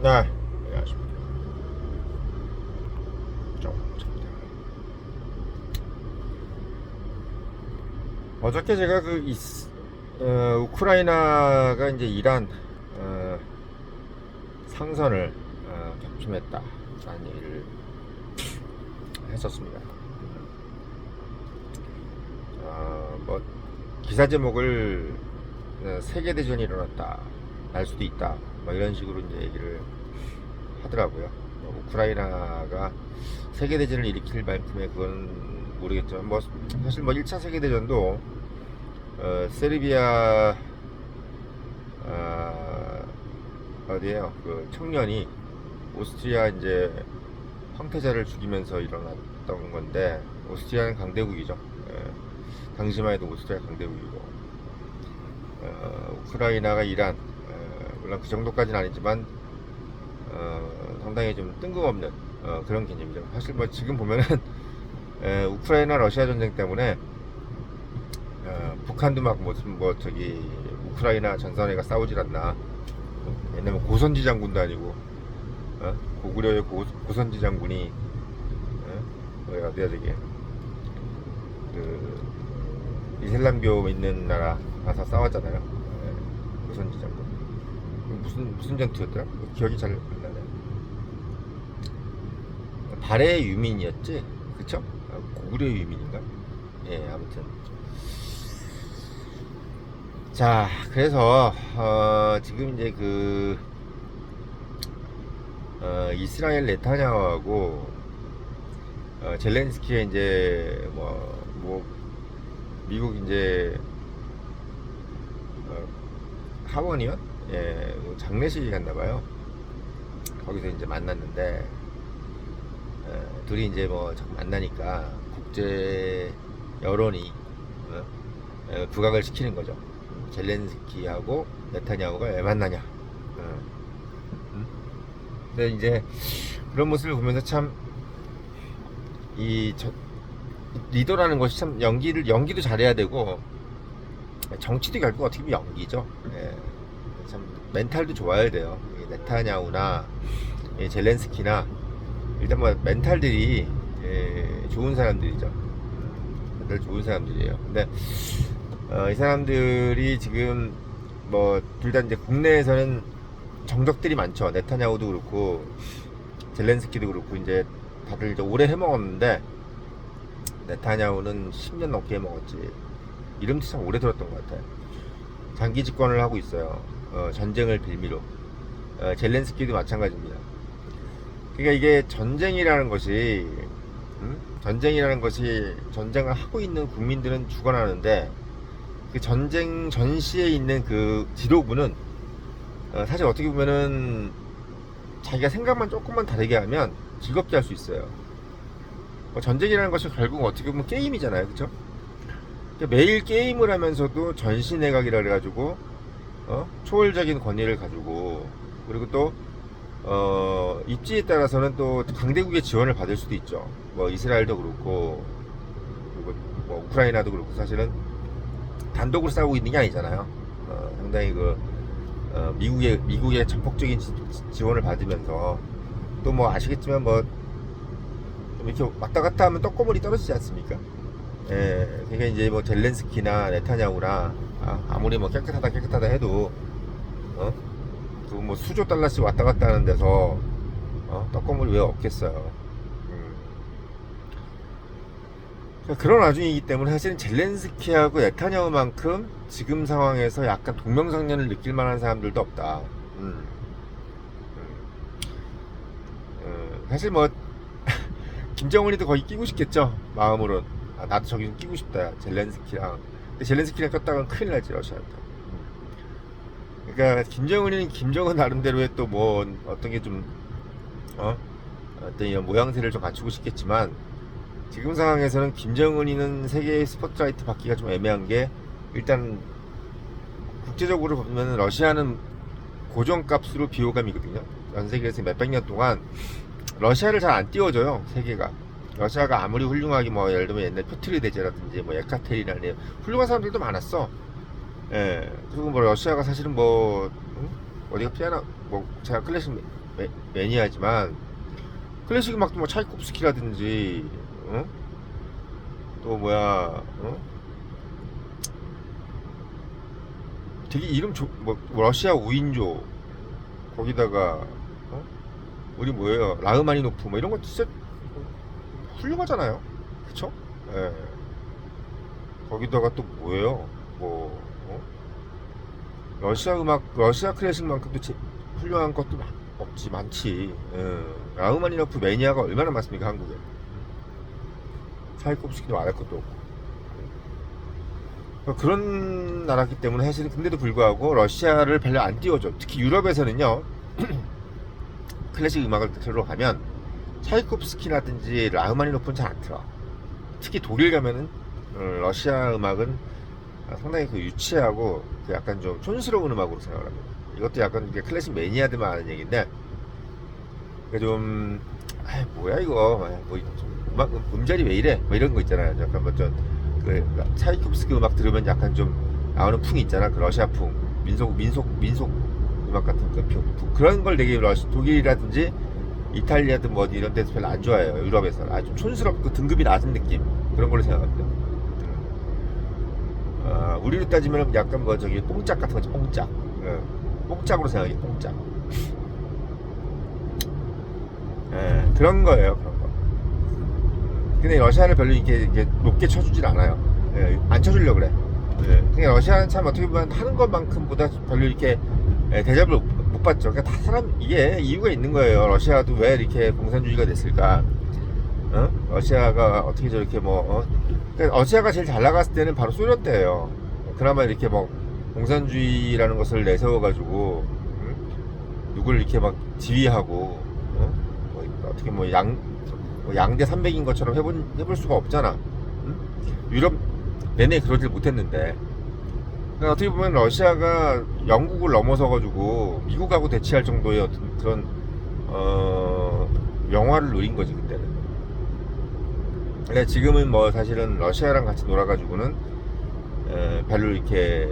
안녕하십니까. 어저께 제가 우크라이나가 이제 이란 상선을 격침했다라는 얘기를 했었습니다. 뭐 기사 제목을 세계 대전이 일어났다, 날 수도 있다, 뭐 이런 식으로 이제 얘기를 하더라고요. 우크라이나가 세계 대전을 일으킬 만큼의 그건 모르겠지만, 뭐 사실 뭐 1차 세계 대전도 세르비아 어디에요? 그 청년이 오스트리아 이제 황태자를 죽이면서 일어났던 건데, 오스트리아는 강대국이죠. 당시만 해도 오스트리아 강대국이고, 우크라이나가 이란, 물론 그 정도까지는 아니지만 상당히 좀 뜬금없는 그런 개념이죠. 사실 뭐 지금 보면은 우크라이나 러시아 전쟁 때문에 북한도 막 무슨 뭐 저기 우크라이나 전선에가 싸우질 않나. 왜냐면 고선지 장군도 아니고 고구려의 고선지 장군이 뭐야 어디야 저게 그 이슬람교 있는 나라 가서 싸웠잖아요. 고선지 장군. 무슨 전투였더라? 기억이 잘 안 나네. 발해의 유민이었지, 그쵸? 고구려의 유민인가? 예, 아무튼. 자, 그래서 지금 이제 이스라엘 네타냐후하고 젤렌스키가 이제 뭐 미국 이제 하원의원, 장례식이 갔나봐요. 거기서 이제 만났는데 둘이 이제 뭐 자꾸 만나니까 국제 여론이 부각을 시키는 거죠. 젤렌스키하고 네타냐후가 왜 만나냐. 근데 이제 그런 모습을 보면서 참 리더라는 것이 참 연기도 잘해야 되고, 정치도 결국 어떻게 보면 연기죠. 참 멘탈도 좋아야 돼요. 네타냐후나 젤렌스키나 일단 뭐 멘탈들이 좋은 사람들이죠. 멘탈 좋은 사람들이에요. 근데 이 사람들이 지금 뭐 둘 다 이제 국내에서는 정적들이 많죠. 네타냐후도 그렇고 젤렌스키도 그렇고 이제 다들 이제 오래 해먹었는데, 네타냐후는 10년 넘게 해먹었지. 이름도 참 오래 들었던 것 같아요. 장기 집권을 하고 있어요. 전쟁을 빌미로. 젤렌스키도 마찬가지입니다. 그러니까 이게 전쟁이라는 것이 전쟁을 하고 있는 국민들은 죽어나는데, 그 전쟁 전시에 있는 그 지도부는 사실 어떻게 보면은 자기가 생각만 조금만 다르게 하면 즐겁게 할 수 있어요. 전쟁이라는 것이 결국 어떻게 보면 게임이잖아요, 그렇죠? 매일 게임을 하면서도 전시내각이라 그래가지고 초월적인 권위를 가지고, 그리고 또 입지에 따라서는 또 강대국의 지원을 받을 수도 있죠. 뭐 이스라엘도 그렇고, 그리고 뭐 우크라이나도 그렇고, 사실은 단독으로 싸우고 있는 게 아니잖아요. 상당히 미국의 적극적인 지원을 받으면서, 또 뭐 아시겠지만 뭐 이렇게 왔다 갔다 하면 떡고물이 떨어지지 않습니까? 그러니까 이제 뭐 젤렌스키나 네타냐후나 아무리 뭐 깨끗하다 해도 그 뭐 수조 달러씩 왔다 갔다 하는 데서 떡고물이 왜 없겠어요. 그런 와중이기 때문에 사실은 젤렌스키하고 네타냐후만큼 지금 상황에서 약간 동명상련을 느낄 만한 사람들도 없다. 사실 뭐 김정은이도 거기 끼고 싶겠죠, 마음으론. 나도 저기 좀 끼고 싶다, 젤렌스키랑. 근데 젤렌스키랑 꼈다가는 큰일 나지, 러시아한테. 그러니까 김정은이는 김정은 나름대로의 또 뭐 어떤 게 좀 어떤 이런 모양새를 좀 갖추고 싶겠지만, 지금 상황에서는 김정은이는 세계의 스포트라이트 받기가 좀 애매한 게, 일단 국제적으로 보면 러시아는 고정값으로 비호감이거든요. 전 세계에서 몇백 년 동안 러시아를 잘 안 띄워줘요, 세계가. 러시아가 아무리 훌륭하게 뭐 예를 들면 옛날 표트리 대제라든지 뭐 예카테리나니 훌륭한 사람들도 많았어. 그리고 뭐 러시아가 사실은 뭐 어디가 피아노, 뭐 제가 클래식 매니아지만 클래식 음악도 뭐 차이콥스키라든지 또 뭐야 되게 이름 뭐 러시아 5인조 거기다가 우리 뭐예요 라흐마니노프 뭐 이런 것도 진짜 훌륭하잖아요. 그쵸? 예. 거기다가 또 뭐예요 뭐 러시아 음악 러시아 클래식만큼도 훌륭한 것도 없지 많지. 예. 라흐마니노프 매니아가 얼마나 많습니까 한국에. 차이콥스키도 말할 것도 없고 그런 나라기 때문에 사실은 근데도 불구하고 러시아를 별로 안 띄워줘. 특히 유럽에서는요 클래식 음악을 들으러 가면 차이콥스키라든지 라흐마니노프는 잘 안 틀어. 특히 독일 가면은 러시아 음악은 상당히 그 유치하고 그 약간 좀 촌스러운 음악으로 생각을 합니다. 이것도 약간 이게 클래식 매니아들만 아는 얘기인데 좀 뭐야 이거 뭐좀 음악 음절이 왜 이래 뭐 이런 거 있잖아요. 약간 그 차이콥스키 음악 들으면 약간 좀 나오는 풍이 있잖아. 그 러시아 풍 민속 음악 같은 그런 걸 되게 독일이라든지 이탈리아든 뭐 이런 데서 별로 안 좋아해요. 유럽에서 아주 촌스럽고 등급이 낮은 느낌 그런 걸로 생각합니다. 우리로 따지면 약간 뭐 저기 뽕짝 같은 거지. 뽕짝 뽕짝으로 생각해. 뽕짝 그런 거예요. 그런 거. 근데 러시아를 별로 이렇게 높게 쳐주질 않아요. 안 쳐주려고 그래. 그냥 러시아는 참 어떻게 보면 하는 것만큼보다 별로 이렇게 대접을 못 받죠. 그러니까 다 사람 이게 이유가 있는 거예요. 러시아도 왜 이렇게 공산주의가 됐을까? 러시아가 어떻게 저렇게 그러니까 러시아가 제일 잘 나갔을 때는 바로 소련 때예요. 그나마 이렇게 공산주의라는 것을 내세워가지고 누굴 이렇게 지휘하고 어떻게 양대 산맥인 것처럼 해볼 수가 없잖아. 유럽 내내 그러질 못했는데. 그러니까 어떻게 보면 러시아가 영국을 넘어서가지고 미국하고 대치할 정도의 어떤 그런 영화를 누린 거지 그때는. 근데 지금은 뭐 사실은 러시아랑 같이 놀아가지고는 별로 이렇게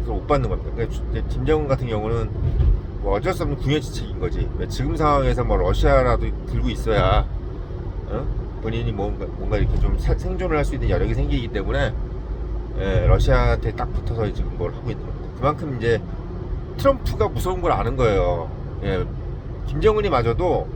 못 받는 겁니다. 그러니까 김정은 같은 경우는 뭐 어쩔 수 없는 궁여지책인 거지. 지금 상황에서 뭐 러시아라도 들고 있어야 본인이 뭔가 이렇게 좀 생존을 할 수 있는 여력이 생기기 때문에 러시아한테 딱 붙어서 지금 뭘 하고 있는 겁니다. 그만큼 이제 트럼프가 무서운 걸 아는 거예요. 김정은이 마저도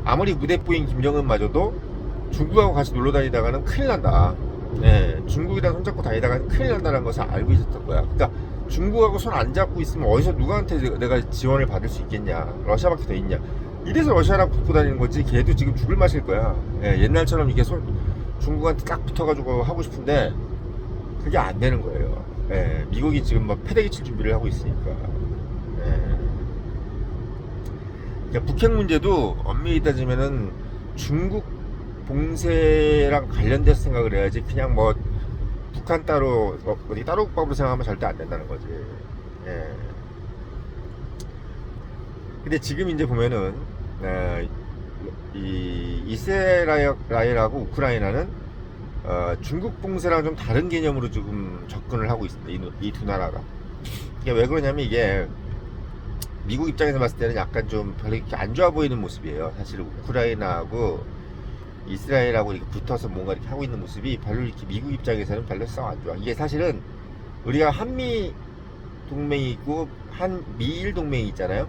아무리 무대뽀인 김정은 마저도 중국하고 같이 놀러 다니다가는 큰일 난다. 중국이랑 손잡고 다니다가는 큰일 난다는 것을 알고 있었던 거야. 그러니까 중국하고 손 안 잡고 있으면 어디서 누구한테 내가 지원을 받을 수 있겠냐. 러시아밖에 더 있냐. 이래서 러시아랑 붙고 다니는 거지. 걔도 지금 죽을 맛일 거야. 옛날처럼 이게 중국한테 딱 붙어가지고 하고 싶은데 그게 안 되는 거예요. 미국이 지금 패대기 칠 준비를 하고 있으니까. 그러니까 북핵 문제도 엄밀히 따지면은 중국 봉쇄랑 관련돼서 생각을 해야지 그냥 북한 따로 어디 따로 국밥으로 생각하면 절대 안 된다는 거지. 근데 지금 이제 보면은 이 이스라엘하고 우크라이나는 중국 봉쇄랑 좀 다른 개념으로 지금 접근을 하고 있습니다. 이 두 나라가. 이게 왜 그러냐면 이게 미국 입장에서 봤을 때는 약간 좀 별로 이렇게 안 좋아 보이는 모습이에요. 사실 우크라이나하고 이스라엘하고 이렇게 붙어서 뭔가 이렇게 하고 있는 모습이 별로 이렇게 미국 입장에서는 별로 썩 안 좋아. 이게 사실은 우리가 한미 동맹이 있고 한미일 동맹이 있잖아요.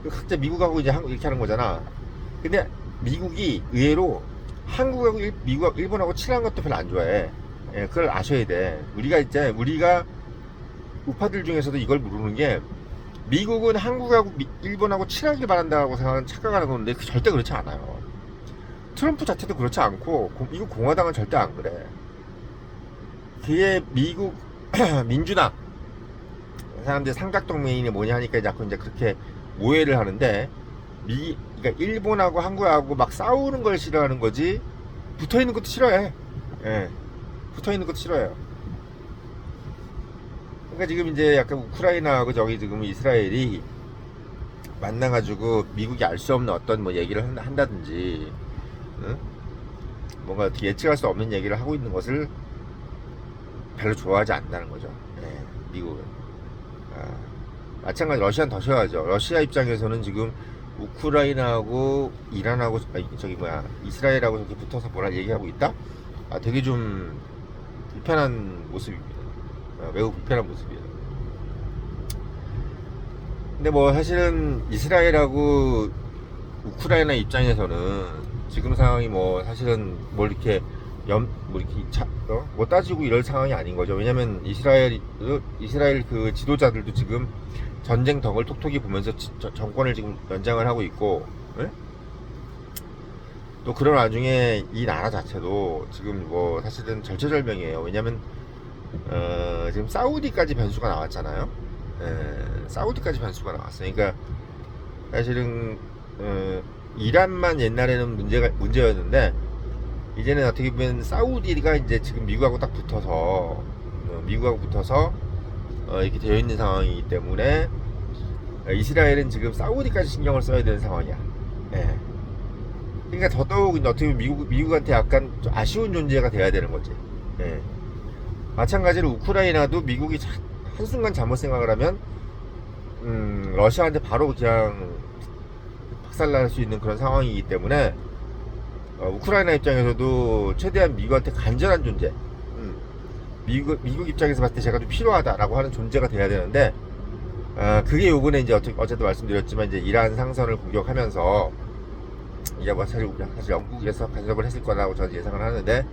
각자 미국하고 이제 이렇게 하는 거잖아. 근데 미국이 의외로 한국하고 미국하고 일본하고 친한 것도 별로 안 좋아해. 그걸 아셔야 돼. 우리가 우파들 중에서도 이걸 모르는 게 미국은 한국하고 일본하고 친하길 바란다고 생각하는 착각하는 건데 절대 그렇지 않아요. 트럼프 자체도 그렇지 않고 미국 공화당은 절대 안 그래. 그게 미국 민주당 사람들이 삼각동맹이 뭐냐 하니까 자꾸 이제 그렇게 오해를 하는데 그러니까 일본하고 한국하고 막 싸우는 걸 싫어하는 거지 붙어 있는 것도 싫어해. 붙어 있는 것도 싫어해요. 그러니까 지금 이제 약간 우크라이나하고 저기 지금 이스라엘이 만나가지고 미국이 알 수 없는 어떤 얘기를 한다든지 뭔가 어떻게 예측할 수 없는 얘기를 하고 있는 것을 별로 좋아하지 않는다는 거죠. 미국은. 마찬가지 러시아는 더 쉬워하죠. 러시아 입장에서는 지금 우크라이나하고 이란하고 저기 뭐야 이스라엘하고 저렇게 붙어서 뭐라 얘기하고 있다? 되게 좀 불편한 모습입니다. 매우 불편한 모습이에요. 근데 뭐 사실은 이스라엘하고 우크라이나 입장에서는 지금 상황이 뭐 사실은 뭘 이렇게 뭐 이렇게 뭐 따지고 이럴 상황이 아닌 거죠. 왜냐면 이스라엘 그 지도자들도 지금 전쟁 덕을 톡톡히 보면서 정권을 지금 연장을 하고 있고, 네? 또 그런 와중에 이 나라 자체도 지금 뭐 사실은 절체절명이에요. 왜냐면 지금 사우디까지 변수가 나왔잖아요. 사우디까지 변수가 나왔어요. 그러니까 사실은 이란만 옛날에는 문제였는데 이제는 어떻게 보면 사우디가 이제 지금 미국하고 딱 붙어서 이렇게 되어 있는 상황이기 때문에 이스라엘은 지금 사우디까지 신경을 써야 되는 상황이야. 예. 그러니까 더더욱 어떻게 보면 미국한테 약간 좀 아쉬운 존재가 돼야 되는 거지. 예. 마찬가지로 우크라이나도 미국이 한순간 잘못 생각을 하면 러시아한테 바로 그냥 박살날 수 있는 그런 상황이기 때문에 우크라이나 입장에서도 최대한 미국한테 간절한 존재, 미국 입장에서 봤을 때 제가 좀 필요하다라고 하는 존재가 돼야 되는데 그게 요번에 이제 어제도 말씀드렸지만 이제 이란 상선을 공격하면서 이제 뭐 사실 영국에서 간섭을 했을 거라고 저는 예상을 하는데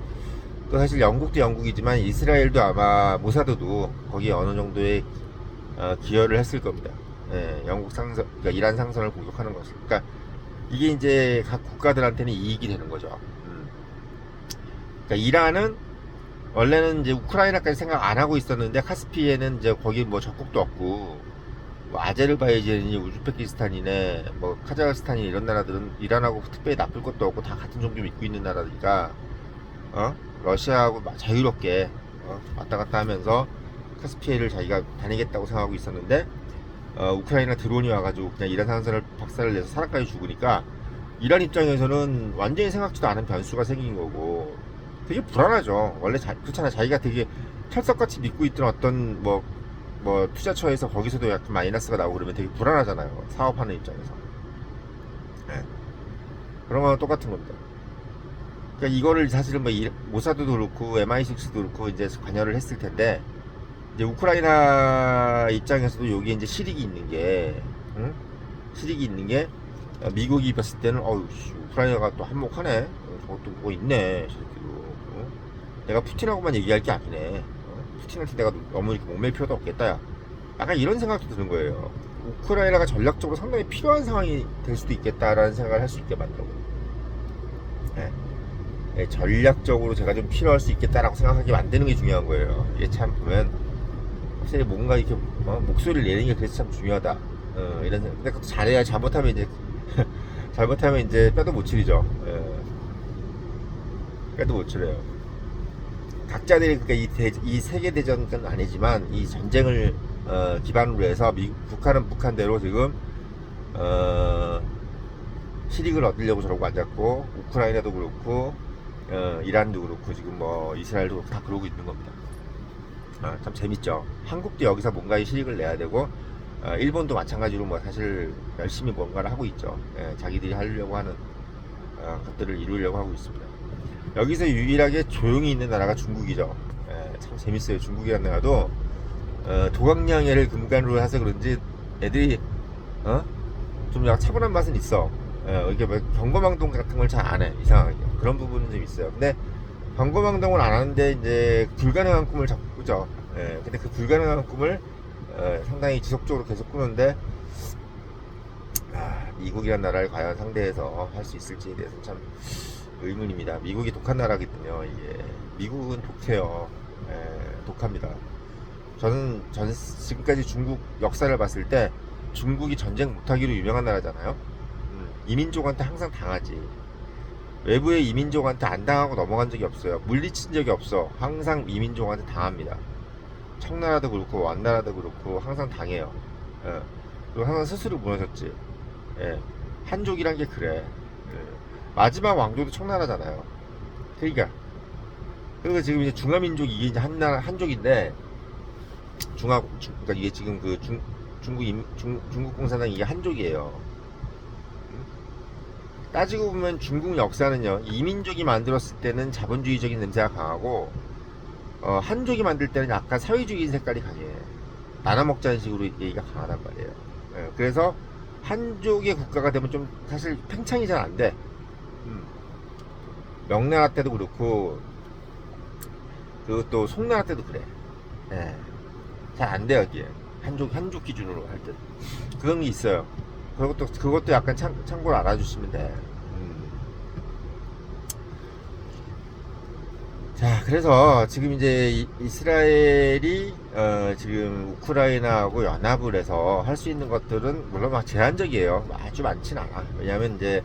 또 사실 영국도 영국이지만 이스라엘도 아마 모사드도 거기에 어느 정도의 기여를 했을 겁니다. 예, 영국 상선, 그러니까 이란 상선을 공격하는 것을. 그러니까 이게 이제 각 국가들한테는 이익이 되는 거죠. 그러니까 이란은 원래는 이제 우크라이나까지 생각 안 하고 있었는데 카스피에는 이제 거기 뭐 적국도 없고 뭐 아제르바이잔이니 우즈베키스탄이네 뭐 카자흐스탄이 이런 나라들은 이란하고 특별히 나쁠 것도 없고 다 같은 종교 믿고 있는 나라니까 러시아하고 자유롭게 왔다 갔다 하면서 카스피해를 자기가 다니겠다고 생각하고 있었는데 우크라이나 드론이 와가지고 그냥 이란 상선을 박살을 내서 사람까지 죽으니까 이란 입장에서는 완전히 생각지도 않은 변수가 생긴 거고 되게 불안하죠. 원래 그렇잖아. 자기가 되게 철석같이 믿고 있던 어떤 뭐 투자처에서 거기서도 약간 마이너스가 나오고 그러면 되게 불안하잖아요. 사업하는 입장에서. 네. 그런 거랑 똑같은 겁니다. 그러니까 이거를 사실은 뭐 모사드도 그렇고 MI6도 그렇고 이제 관여를 했을 텐데 이제 우크라이나 입장에서도 여기에 이제 실익이 있는 게 미국이 봤을 때는 우크라이나가 또 한몫하네. 저것도 뭐 있네. 저렇게도. 내가 푸틴하고만 얘기할 게 아니네. 푸틴한테 내가 너무 이렇게 목맬 필요도 없겠다. 야. 약간 이런 생각도 드는 거예요. 우크라이나가 전략적으로 상당히 필요한 상황이 될 수도 있겠다라는 생각을 할 수 있게 만들고. 네, 전략적으로 제가 좀 필요할 수 있겠다라고 생각하게 만드는 게 중요한 거예요. 이게 참 보면 확실히 뭔가 이렇게 목소리를 내는 게 그래서 참 중요하다. 이런 생각. 근데 그것도 잘해야 잘못하면 이제 뼈도 못 치르죠. 뼈도 못 치러요. 각자들이 그러니까 이 세계 대전은 아니지만 이 전쟁을 기반으로 해서 북한은 북한대로 지금 실익을 얻으려고 저러고 앉았고 우크라이나도 그렇고 이란도 그렇고 지금 뭐 이스라엘도 다 그러고 있는 겁니다. 참 재밌죠. 한국도 여기서 뭔가의 실익을 내야 되고 일본도 마찬가지로 뭐 사실 열심히 뭔가를 하고 있죠. 자기들이 하려고 하는 것들을 이루려고 하고 있습니다. 여기서 유일하게 조용히 있는 나라가 중국이죠. 참 재밌어요. 중국이라는 나라도 도강량해를 근간으로 해서 그런지 애들이 좀 약간 차분한 맛은 있어. 이게 뭐 경거망동 같은 걸 잘 안 해. 이상하게 그런 부분은 좀 있어요. 근데 경거망동을 안 하는데 이제 불가능한 꿈을 자꾸 꾸죠. 근데 그 불가능한 꿈을 상당히 지속적으로 계속 꾸는데 미국이란 나라를 과연 상대해서 할 수 있을지에 대해서 참 의문입니다. 미국이 독한 나라거든요. 이게 미국은 독해요. 독합니다. 저는 지금까지 중국 역사를 봤을 때 중국이 전쟁 못하기로 유명한 나라잖아요. 이민족한테 항상 당하지. 외부의 이민족한테 안 당하고 넘어간 적이 없어요. 물리친 적이 없어. 항상 이민족한테 당합니다. 청나라도 그렇고 완나라도 그렇고 항상 당해요. 그리고 항상 스스로 무너졌지. 한족이란 게 그래. 마지막 왕조도 청나라잖아요. 그러니까 지금 이제 중화민족 이게 이제 한족인데 그러니까 이게 지금 그 중국 공산당 이게 한족이에요. 따지고 보면 중국 역사는요, 이민족이 만들었을 때는 자본주의적인 냄새가 강하고, 한족이 만들 때는 약간 사회주의 색깔이 강해. 나눠먹자는 식으로 얘기가 강하단 말이에요. 예, 그래서 한족의 국가가 되면 좀 사실 팽창이 잘 안 돼. 명나라 때도 그렇고, 그리고 또 송나라 때도 그래. 예, 잘 안 돼, 여기에. 한족 기준으로 할 때. 그런 게 있어요. 그것도 약간 참고로 알아주시면 돼. 자, 그래서 지금 이제 이스라엘이 지금 우크라이나하고 연합을 해서 할 수 있는 것들은 물론 막 제한적이에요. 아주 많진 않아. 왜냐하면 이제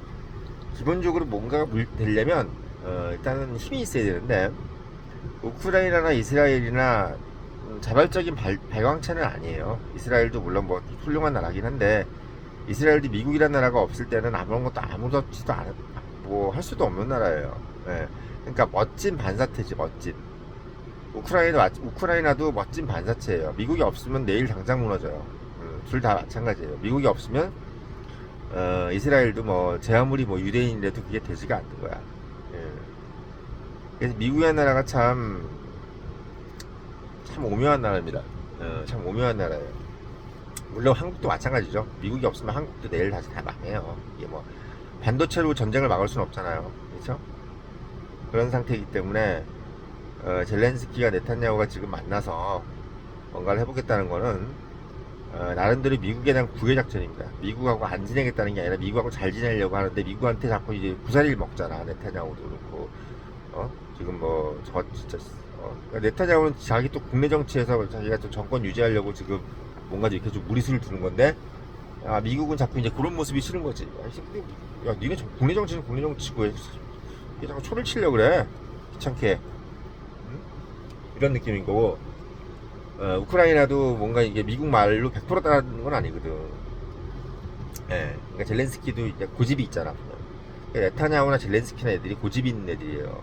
기본적으로 뭔가가 되려면 일단은 힘이 있어야 되는데 우크라이나나 이스라엘이나 자발적인 발광체는 아니에요. 이스라엘도 물론 뭐 훌륭한 나라긴 한데 이스라엘도 미국이라는 나라가 없을 때는 아무것도 아무렇지도 않은 뭐 할 수도 없는 나라예요. 예. 그러니까 멋진 반사체지, 멋진. 우크라이나도 멋진 반사체예요. 미국이 없으면 내일 당장 무너져요. 둘 다 마찬가지예요. 미국이 없으면 이스라엘도 뭐 제 아무리 뭐 유대인이라도 그게 되지가 않는 거야. 예. 그래서 미국이라는 나라가 참 오묘한 나라입니다. 참 오묘한 나라예요. 물론 한국도 마찬가지죠. 미국이 없으면 한국도 내일 다시 다 망해요. 이게 뭐 반도체로 전쟁을 막을 수는 없잖아요. 그렇죠? 그런 상태이기 때문에 젤렌스키가 네탄야후가 지금 만나서 뭔가를 해보겠다는 거는 나름대로 미국에 대한 구애 작전입니다. 미국하고 안 지내겠다는 게 아니라 미국하고 잘 지내려고 하는데 미국한테 자꾸 이제 구사리를 먹잖아. 네탄야후도 그렇고 지금 뭐 저 진짜 그러니까 네탄야후는 자기 또 국내 정치에서 자기가 또 정권 유지하려고 지금 뭔가 이렇게 좀 무리수를 두는 건데 미국은 자꾸 이제 그런 모습이 싫은 거지. 야, 니네 국내 정치는 국내 정치고 왜 자꾸 초를 치려고 그래? 귀찮게. 응? 이런 느낌인 거고, 우크라이나도 뭔가 이게 미국 말로 100% 따르는 건 아니거든. 예. 그러니까 젤렌스키도 이제 고집이 있잖아. 그러니까 네타냐후나 젤렌스키나 애들이 고집이 있는 애들이에요.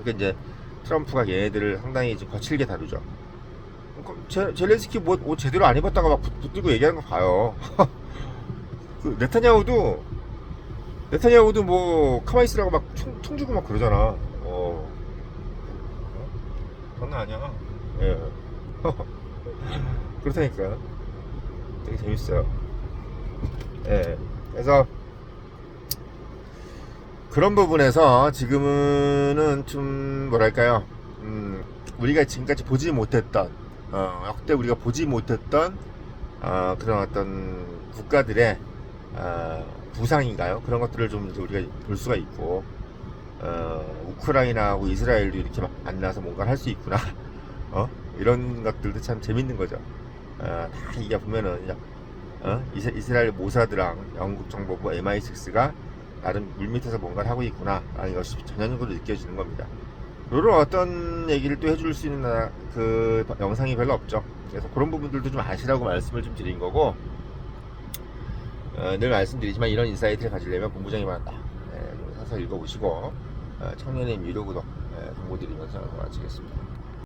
그러니까 이제 트럼프가 얘네들을 상당히 좀 거칠게 다루죠. 젤렌스키 뭐 제대로 안 입었다가 막 붙들고 얘기하는 거 봐요. 그 네타냐후도 뭐 가만히 있으라고 막 총 주고 막 그러잖아. 장난 아니야. 예. 그렇다니까. 되게 재밌어요. 예. 그래서 그런 부분에서 지금은 좀 뭐랄까요. 우리가 지금까지 보지 못했던 역대 우리가 보지 못했던 그런 어떤 국가들의 부상인가요? 그런 것들을 좀 이제 우리가 볼 수가 있고 우크라이나하고 이스라엘도 이렇게 막 만나서 뭔가를 할 수 있구나. 이런 것들도 참 재밌는 거죠. 다 이게 보면은 이스라엘 모사드랑 영국 정보부 MI6가 나름 물밑에서 뭔가를 하고 있구나 라는 것이 전형적으로 느껴지는 겁니다. 이런 어떤 얘기를 또 해줄 수 있는 그 영상이 별로 없죠. 그래서 그런 부분들도 좀 아시라고 말씀을 좀 드린 거고, 늘 말씀드리지만 이런 인사이트를 가지려면 공부장이 많다. 사서 읽어보시고 청년의 유료 구독 정보 드리면서 마치겠습니다.